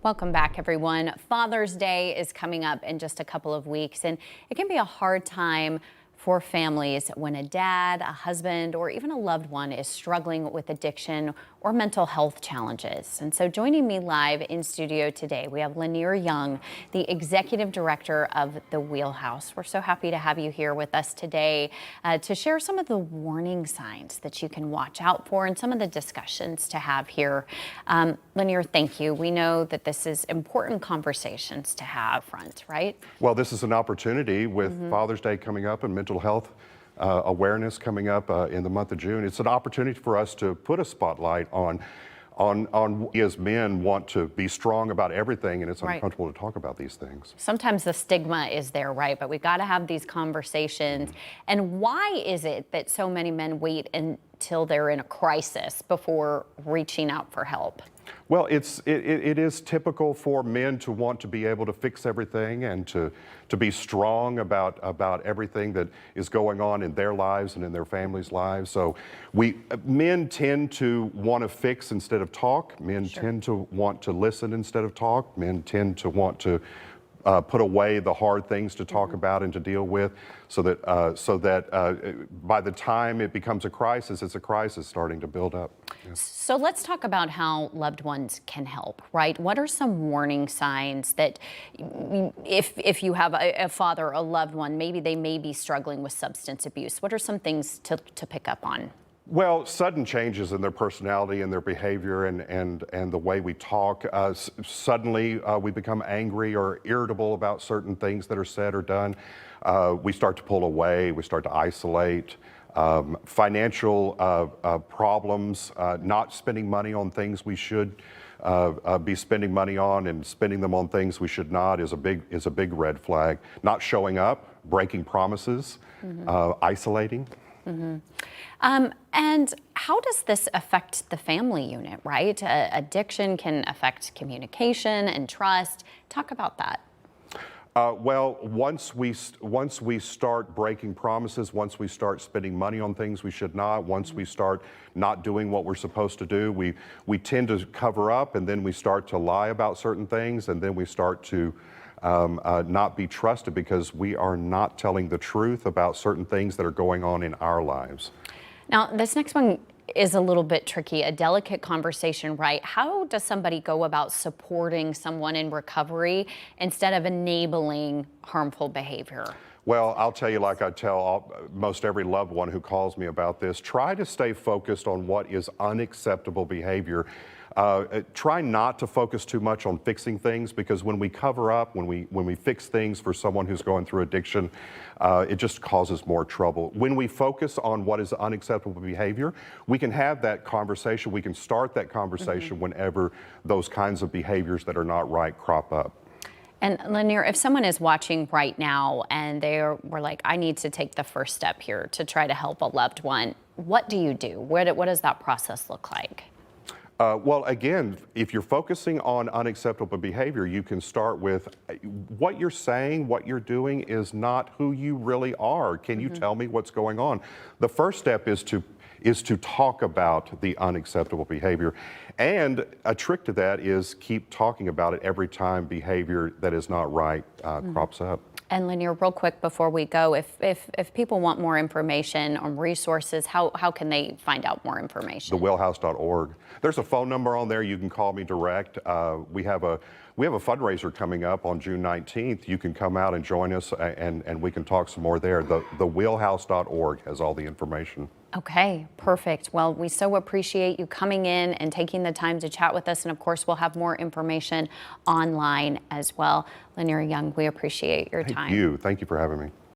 Welcome back, everyone. Father's Day is coming up in just a couple of weeks, and it can be a hard time for families when a dad, a husband, or even a loved one is struggling with addiction or mental health challenges. And so joining me live in studio today, we have Lanier Young, the Executive Director of the Wheelhouse. We're so happy to have you here with us today to share some of the warning signs that you can watch out for and some of the discussions to have here. Lanier, thank you. We know that this is important conversations to have front, right? Well, this is an opportunity with Father's Day coming up and mental health awareness coming up in the month of June. It's an opportunity for us to put a spotlight on we as men want to be strong about everything, and it's uncomfortable to talk about these things. Sometimes the stigma is there, right? But we've got to have these conversations. And why is it that so many men wait until they're in a crisis before reaching out for help? Well, it is typical for men to want to be able to fix everything and to be strong about everything that is going on in their lives and in their families' lives. So men tend to want to fix instead of talk. Men tend to want to listen instead of talk. Men tend to want to put away the hard things to talk about and to deal with, so that by the time it becomes a crisis, it's a crisis starting to build up. Yeah. So let's talk about how loved ones can help, right? What are some warning signs that if you have a father, a loved one, maybe they may be struggling with substance abuse? What are some things to pick up on? Well, sudden changes in their personality and their behavior and the way we talk. Suddenly we become angry or irritable about certain things that are said or done. We start to pull away, we start to isolate. Financial problems, not spending money on things we should be spending money on and spending them on things we should not is a big red flag. Not showing up, breaking promises, isolating. And how does this affect the family unit, right? Addiction can affect communication and trust. Talk about that. Well, once we start breaking promises, once we start spending money on things we should not, once we start not doing what we're supposed to do, we tend to cover up, and then we start to lie about certain things, and then we start to not be trusted because we are not telling the truth about certain things that are going on in our lives. Now, this next one is a little bit tricky, a delicate conversation, right? How does somebody go about supporting someone in recovery instead of enabling harmful behavior? Well, I'll tell you, like I tell most every loved one who calls me about this, try to stay focused on what is unacceptable behavior. Try not to focus too much on fixing things, because when we cover up, when we fix things for someone who's going through addiction, it just causes more trouble. When we focus on what is unacceptable behavior, we can have that conversation. We can start that conversation whenever those kinds of behaviors that are not right crop up. And Lanier, if someone is watching right now and we're like, I need to take the first step here to try to help a loved one, what do you do? What does that process look like? Well, again, if you're focusing on unacceptable behavior, you can start with what you're saying, what you're doing is not who you really are. Can you tell me what's going on? The first step is to talk about the unacceptable behavior. And a trick to that is keep talking about it every time behavior that is not right crops up. And Lanier, real quick before we go, if people want more information on resources, how can they find out more information? Thewheelhouse.org. There's a phone number on there. You can call me direct. We have a fundraiser coming up on June 19th. You can come out and join us, and we can talk some more there. Thewheelhouse.org has all the information. Okay, perfect. Well, we so appreciate you coming in and taking the time to chat with us. And of course, we'll have more information online as well. Lanier Young, we appreciate your time. Thank you. Thank you for having me.